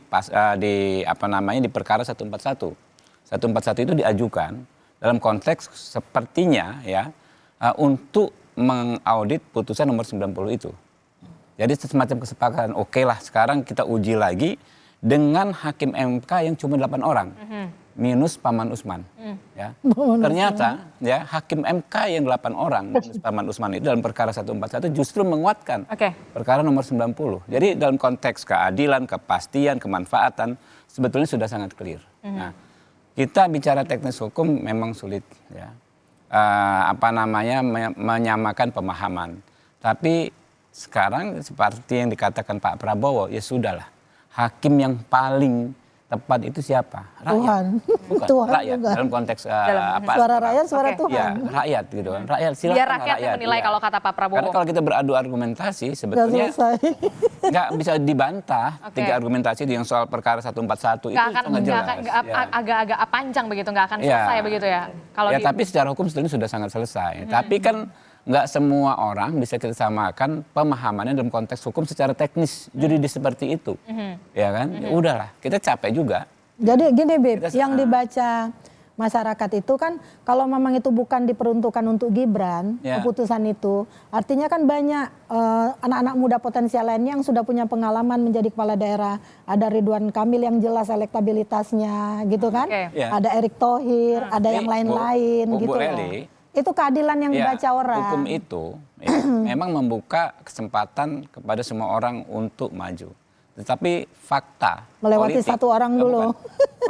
perkara 141. 141 itu diajukan dalam konteks sepertinya ya untuk mengaudit putusan nomor 90 itu. Jadi semacam kesepakatan, oke lah sekarang kita uji lagi dengan hakim MK yang cuma 8 orang. Minus Paman Usman. Ya. Ternyata ya hakim MK yang 8 orang minus Paman Usman itu dalam perkara 141 justru menguatkan perkara nomor 90. Jadi dalam konteks keadilan, kepastian, kemanfaatan sebetulnya sudah sangat clear. Nah, kita bicara teknis hukum memang sulit ya. Menyamakan pemahaman. Tapi sekarang seperti yang dikatakan Pak Prabowo, ya sudahlah. Hakim yang paling tepat itu siapa? Rakyat. Tuhan. Bukan, Tuhan rakyat juga. dalam konteks Suara rakyat, suara Oke. Tuhan. Ya, rakyat gitu kan. Rakyat silakan Biar rakyat yang menilai ya. kalau kata Pak Prabowo. Karena kalau kita beradu argumentasi Nggak sebetulnya selesai. nggak bisa dibantah Oke. tiga argumentasi yang soal perkara 141 itu Nggak akan sangat jelas. nggak Ya. agak-agak panjang begitu, nggak akan Ya. selesai begitu ya. Kalau Ya, di- tapi secara hukum sebetulnya sudah sangat selesai. Tapi kan nggak semua orang bisa kita samakan pemahamannya dalam konteks hukum secara teknis juridis seperti itu. Ya kan? Ya udahlah, kita capek juga. Jadi gini Bib, Kita- yang dibaca masyarakat itu kan kalau memang itu bukan diperuntukkan untuk Gibran, Ya. keputusan itu, artinya kan banyak anak-anak muda potensial lainnya yang sudah punya pengalaman menjadi kepala daerah. Ada Ridwan Kamil yang jelas elektabilitasnya gitu kan, Oke. Ya. ada Erick Thohir, ada yang Bu- lain-lain Bu gitu loh. Lely, Itu keadilan yang ya, dibaca orang. hukum itu ya, memang membuka kesempatan kepada semua orang untuk maju. Tetapi fakta Melewati politik, satu orang dulu.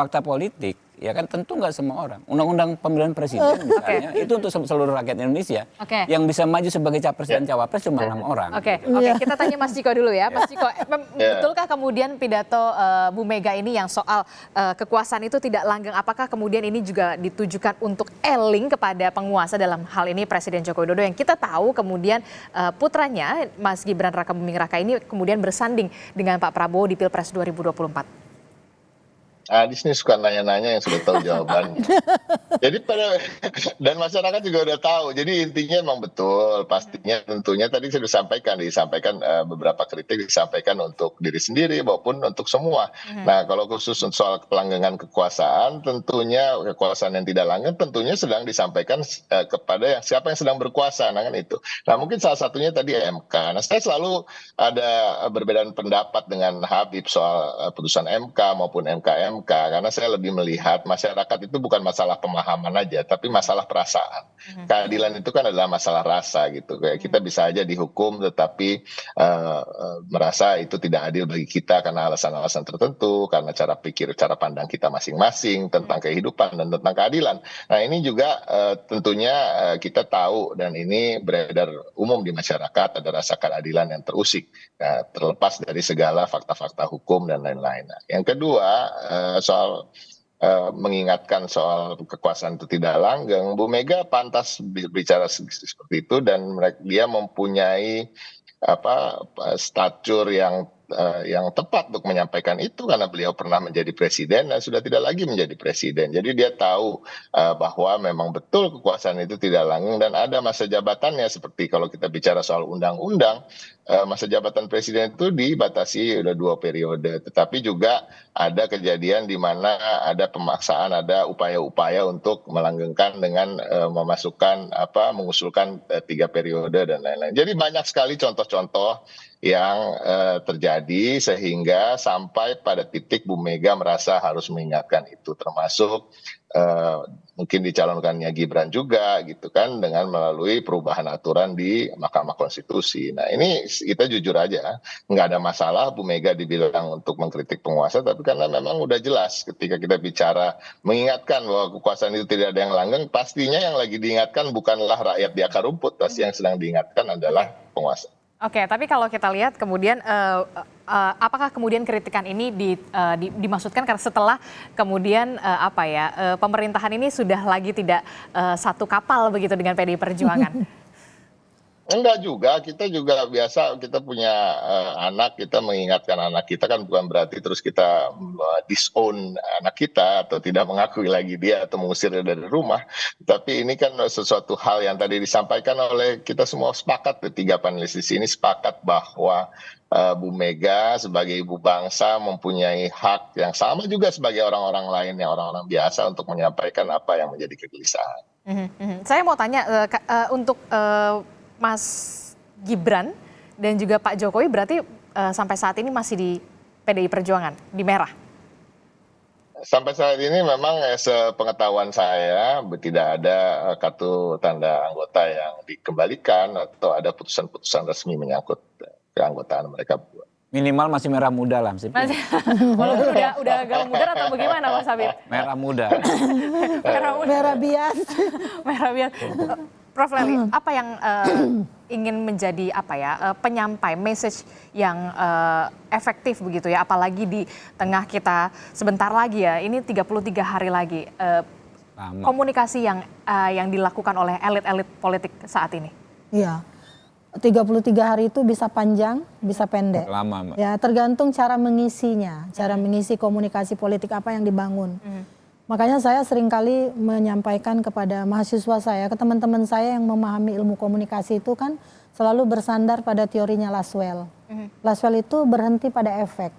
fakta politik ya kan tentu nggak semua orang. Undang-undang pemilihan presiden misalnya itu untuk seluruh rakyat Indonesia. Oke. Yang bisa maju sebagai capres dan cawapres cuma 6 orang. Oke, Iya. kita tanya Mas Ciko dulu ya. Mas Ciko, betulkah kemudian pidato Bu Mega ini yang soal kekuasaan itu tidak langgeng? Apakah kemudian ini juga ditujukan untuk eling kepada penguasa dalam hal ini Presiden Joko Widodo yang kita tahu kemudian putranya Mas Gibran Rakabuming Raka ini kemudian bersanding dengan Pak Prabowo di Pilpres 2024? Di sini suka nanya-nanya yang sudah tahu jawabannya. Jadi dan masyarakat juga udah tahu. Jadi intinya memang betul, pastinya tentunya tadi saya disampaikan beberapa kritik disampaikan untuk diri sendiri maupun untuk semua. Nah, kalau khusus soal pelanggengan kekuasaan, tentunya kekuasaan yang tidak langgeng tentunya sedang disampaikan kepada siapa yang sedang berkuasa, nah kan itu. Nah, mungkin salah satunya tadi MK. Nah, saya selalu ada perbedaan pendapat dengan Habib soal putusan MK maupun MKM. Karena saya lebih melihat masyarakat itu bukan masalah pemahaman aja, tapi masalah perasaan. Keadilan itu kan adalah masalah rasa gitu. Kayak kita bisa aja dihukum, tetapi merasa itu tidak adil bagi kita karena alasan-alasan tertentu, karena cara pikir, cara pandang kita masing-masing tentang kehidupan dan tentang keadilan. Nah ini juga tentunya kita tahu dan ini beredar umum di masyarakat ada rasa keadilan yang terusik, terlepas dari segala fakta-fakta hukum dan lain-lain. Nah, yang kedua soal mengingatkan soal kekuasaan itu tidak langgeng, Bu Mega pantas bicara seperti itu dan dia mempunyai statur yang tepat untuk menyampaikan itu karena beliau pernah menjadi presiden dan sudah tidak lagi menjadi presiden. Jadi dia tahu bahwa memang betul kekuasaan itu tidak langgeng dan ada masa jabatannya seperti kalau kita bicara soal undang-undang, masa jabatan presiden itu dibatasi udah 2 periode. Tetapi juga ada kejadian di mana ada pemaksaan, ada upaya-upaya untuk melanggengkan dengan mengusulkan 3 periode dan lain-lain. Jadi banyak sekali contoh-contoh yang terjadi sehingga sampai pada titik Bu Mega merasa harus mengingatkan itu, termasuk mungkin dicalonkannya Gibran juga gitu kan dengan melalui perubahan aturan di Mahkamah Konstitusi. Nah ini kita jujur aja nggak ada masalah Bu Mega dibilang untuk mengkritik penguasa, tapi karena memang udah jelas ketika kita bicara mengingatkan bahwa kekuasaan itu tidak ada yang langgeng, pastinya yang lagi diingatkan bukanlah rakyat di akar rumput, pasti yang sedang diingatkan adalah penguasa. Oke, tapi kalau kita lihat kemudian apakah kemudian kritikan ini dimaksudkan karena setelah kemudian pemerintahan ini sudah lagi tidak satu kapal begitu dengan PDI Perjuangan? Enggak juga, kita juga biasa kita punya anak, kita mengingatkan anak kita kan bukan berarti terus kita disown anak kita atau tidak mengakui lagi dia atau mengusir dia dari rumah. Tapi ini kan sesuatu hal yang tadi disampaikan oleh kita semua sepakat, 3 panelis di sini sepakat bahwa Bu Mega sebagai ibu bangsa mempunyai hak yang sama juga sebagai orang-orang lainnya, orang-orang biasa untuk menyampaikan apa yang menjadi kegelisahan. Saya mau tanya untuk Mas Gibran dan juga Pak Jokowi berarti sampai saat ini masih di PDI Perjuangan, di merah? Sampai saat ini memang sepengetahuan saya tidak ada kartu tanda anggota yang dikembalikan atau ada putusan-putusan resmi menyangkut keanggotaan mereka. Minimal masih merah muda lah. Walaupun udah agak muda atau bagaimana Mas Habib? Merah muda. Merah bias. Merah bias. Prof Lely, apa yang ingin menjadi apa ya penyampai message yang efektif begitu ya, apalagi di tengah kita sebentar lagi ya, ini 33 hari lagi komunikasi yang dilakukan oleh elit-elit politik saat ini. Iya, 33 hari itu bisa panjang, bisa pendek. Lama, Mbak. Ya, tergantung cara mengisinya, cara mengisi komunikasi politik apa yang dibangun. Makanya saya seringkali menyampaikan kepada mahasiswa saya, ke teman-teman saya yang memahami ilmu komunikasi itu kan selalu bersandar pada teorinya Laswell. Laswell itu berhenti pada efek.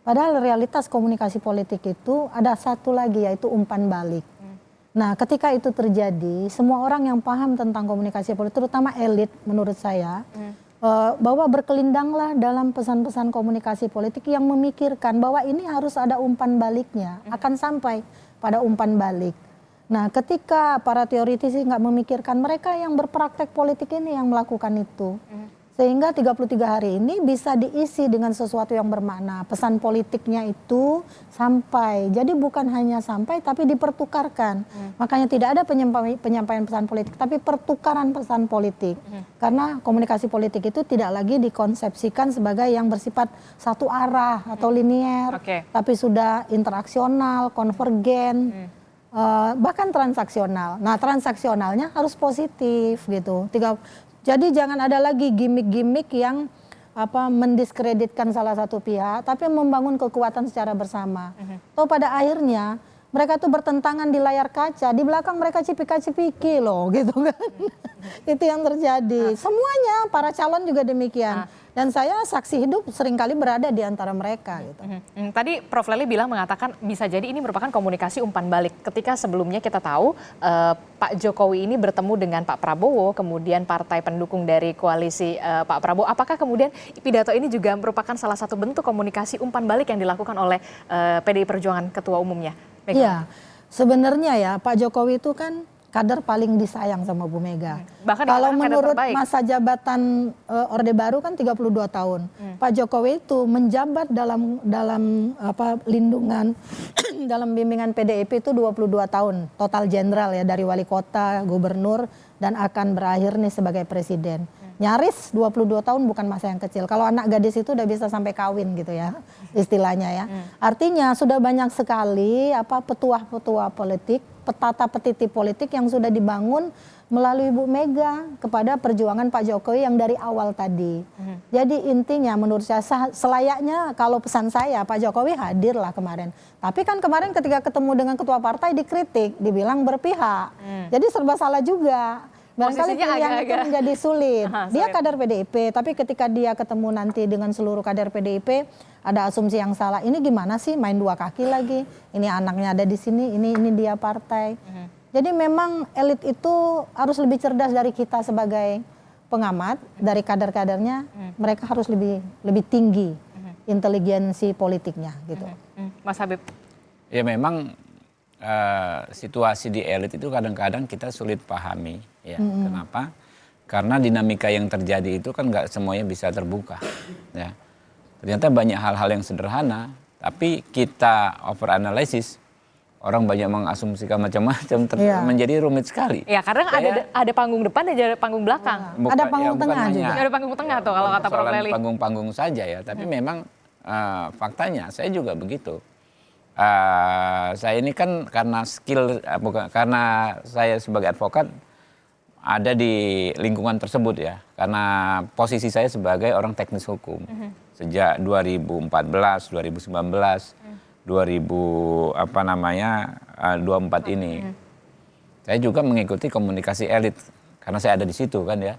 Padahal realitas komunikasi politik itu ada satu lagi, yaitu umpan balik. Nah, ketika itu terjadi, semua orang yang paham tentang komunikasi politik, terutama elit menurut saya, bahwa berkelindanglah dalam pesan-pesan komunikasi politik yang memikirkan bahwa ini harus ada umpan baliknya, akan sampai pada umpan balik. Nah, ketika para teoritisi nggak memikirkan, mereka yang berpraktek politik ini yang melakukan itu. Sehingga 33 hari ini bisa diisi dengan sesuatu yang bermakna. Pesan politiknya itu sampai. Jadi bukan hanya sampai tapi dipertukarkan. Makanya tidak ada penyampaian pesan politik tapi pertukaran pesan politik. Karena komunikasi politik itu tidak lagi dikonsepsikan sebagai yang bersifat satu arah atau linier. Tapi sudah interaksional, konvergen, bahkan transaksional. Nah, transaksionalnya harus positif gitu. Jadi jangan ada lagi gimmick-gimmick yang mendiskreditkan salah satu pihak, tapi membangun kekuatan secara bersama. Atau pada akhirnya mereka tuh bertentangan di layar kaca, di belakang mereka cipika-cipiki loh, gitu kan. Itu yang terjadi. Semuanya, para calon juga demikian. Dan saya saksi hidup seringkali berada di antara mereka. Gitu. Tadi Prof. Lely mengatakan bisa jadi ini merupakan komunikasi umpan balik. Ketika sebelumnya kita tahu Pak Jokowi ini bertemu dengan Pak Prabowo, kemudian partai pendukung dari koalisi Pak Prabowo. Apakah kemudian pidato ini juga merupakan salah satu bentuk komunikasi umpan balik yang dilakukan oleh PDI Perjuangan Ketua Umumnya? Iya, sebenarnya ya Pak Jokowi itu kan kader paling disayang sama Bu Mega. Bahkan kalau menurut masa jabatan Orde Baru kan 32 tahun. Pak Jokowi itu menjabat dalam lindungan dalam bimbingan PDIP itu 22 tahun. Total jenderal ya, dari wali kota, gubernur, dan akan berakhir nih sebagai presiden. Nyaris 22 tahun bukan masa yang kecil. Kalau anak gadis itu udah bisa sampai kawin gitu ya, istilahnya ya. Artinya sudah banyak sekali petuah-petuah politik, petata-petiti politik yang sudah dibangun melalui Bu Mega kepada perjuangan Pak Jokowi yang dari awal tadi. Jadi intinya menurut saya selayaknya kalau pesan saya Pak Jokowi hadirlah kemarin. Tapi kan kemarin ketika ketemu dengan ketua partai dikritik, dibilang berpihak. Jadi serba salah juga. Barangkali pilihan itu menjadi sulit. Dia kader PDIP, tapi ketika dia ketemu nanti dengan seluruh kader PDIP, ada asumsi yang salah. Ini gimana sih main dua kaki lagi? Ini anaknya ada di sini, ini dia partai. Jadi memang elit itu harus lebih cerdas dari kita sebagai pengamat, dari kader-kadernya. Mereka harus lebih tinggi inteligensi politiknya gitu. Mas Habib. Ya memang situasi di elit itu kadang-kadang kita sulit pahami. Ya, kenapa? Karena dinamika yang terjadi itu kan nggak semuanya bisa terbuka. Ya. Ternyata banyak hal-hal yang sederhana, tapi kita overanalisis, orang banyak mengasumsikan macam-macam, menjadi rumit sekali. Ya, karena ada panggung depan dan ada panggung belakang. Ada panggung tengah juga. Ada panggung tengah tuh kalau kata Prof. Lely. Panggung-panggung saja ya, tapi memang faktanya saya juga begitu. Saya ini kan karena skill, karena saya sebagai advokat ada di lingkungan tersebut ya, karena posisi saya sebagai orang teknis hukum sejak 2014, 2019, 2024 ini. Saya juga mengikuti komunikasi elit karena saya ada di situ kan ya.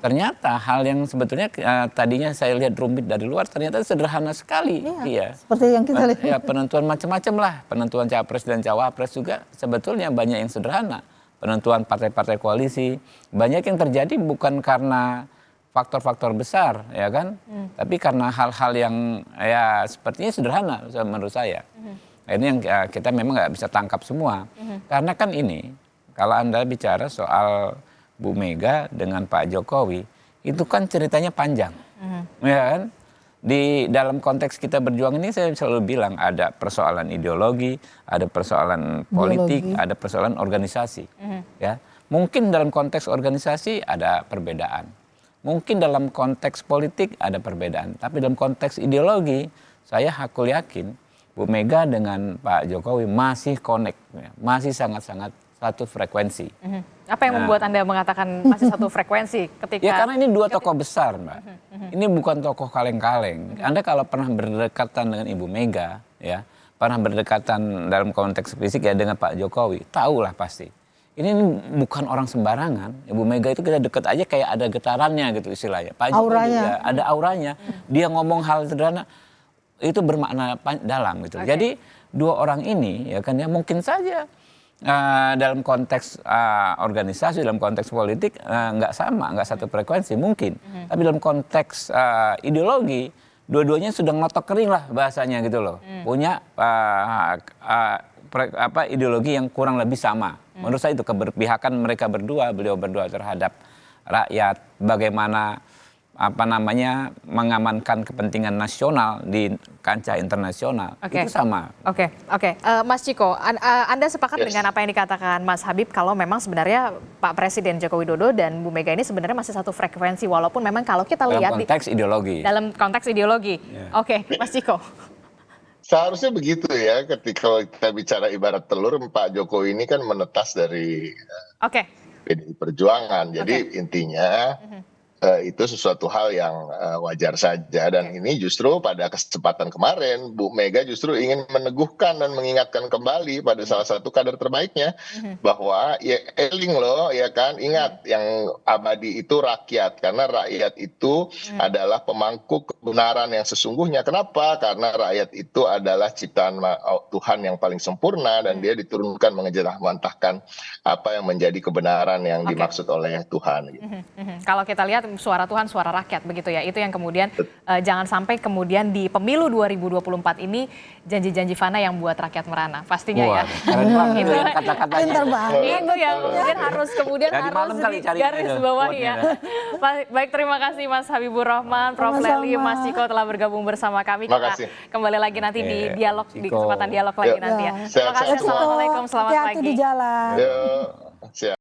Ternyata hal yang sebetulnya tadinya saya lihat rumit dari luar ternyata sederhana sekali. Iya. Seperti yang kita lihat. Ya, penentuan macam-macam lah, penentuan capres dan cawapres juga sebetulnya banyak yang sederhana. Penentuan partai-partai koalisi, banyak yang terjadi bukan karena faktor-faktor besar, ya kan? Tapi karena hal-hal yang ya sepertinya sederhana menurut saya. Ini yang kita memang nggak bisa tangkap semua. Karena kan ini, kalau Anda bicara soal Bu Mega dengan Pak Jokowi, itu kan ceritanya panjang, ya kan? Di dalam konteks kita berjuang ini saya selalu bilang ada persoalan ideologi, ada persoalan politik, ada persoalan organisasi. Ya, mungkin dalam konteks organisasi ada perbedaan, Mungkin dalam konteks politik ada perbedaan, tapi dalam konteks ideologi saya hakul yakin Bu Mega dengan Pak Jokowi masih connect, masih sangat-sangat satu frekuensi. Apa yang membuat Anda mengatakan masih satu frekuensi ketika... Ya karena ini dua tokoh besar, Mbak. Ini bukan tokoh kaleng-kaleng. Anda kalau pernah berdekatan dengan Ibu Mega, ya, pernah berdekatan dalam konteks fisik ya dengan Pak Jokowi, tahulah pasti. Ini bukan orang sembarangan. Ibu Mega itu kita deket aja kayak ada getarannya gitu istilahnya. Pak Jokowi Auranya. juga ada auranya. Dia ngomong hal sederhana itu bermakna dalam gitu. Jadi dua orang ini ya kan ya mungkin saja dalam konteks organisasi, dalam konteks politik nggak sama, nggak satu frekuensi mungkin. Tapi dalam konteks ideologi, dua-duanya sudah ngotok kering lah bahasanya gitu loh. Punya ideologi yang kurang lebih sama. Menurut saya itu keberpihakan mereka berdua, beliau berdua terhadap rakyat, bagaimana mengamankan kepentingan nasional di kancah internasional. Itu sama. Oke. Mas Ciko, Anda sepakat dengan apa yang dikatakan Mas Habib kalau memang sebenarnya Pak Presiden Joko Widodo dan Bu Mega ini sebenarnya masih satu frekuensi walaupun memang kalau kita lihat dalam konteks ideologi. Dalam konteks ideologi. Oke, Mas Ciko. Seharusnya begitu ya, ketika kita bicara ibarat telur, Pak Jokowi ini kan menetas dari PDI Perjuangan. Jadi intinya itu sesuatu hal yang wajar saja. Dan ini justru pada kesempatan kemarin, Bu Mega justru ingin meneguhkan dan mengingatkan kembali pada salah satu kader terbaiknya, bahwa ya eling loh, ya kan, ingat yang abadi itu rakyat. Karena rakyat itu adalah pemangku kebenaran yang sesungguhnya. Kenapa? Karena rakyat itu adalah ciptaan Tuhan yang paling sempurna, dan dia diturunkan mengejarmantahkan apa yang menjadi kebenaran yang dimaksud oleh Tuhan. Gitu. Kalau kita lihat suara Tuhan, suara rakyat begitu ya. Itu yang kemudian jangan sampai kemudian di pemilu 2024 ini janji-janji fana yang buat rakyat merana. Pastinya ya. Itu yang kata-katanya. Itu yang kemudian harus garis bawahi ya. Baik, terima kasih Mas Habibur Rahman, Prof. Lely, Mas Ciko telah bergabung bersama kami. Kita kembali lagi nanti di dialog, di kesempatan dialog lagi nanti ya. Terima kasih. Assalamualaikum, selamat pagi. Hati-hati di jalan. Siap.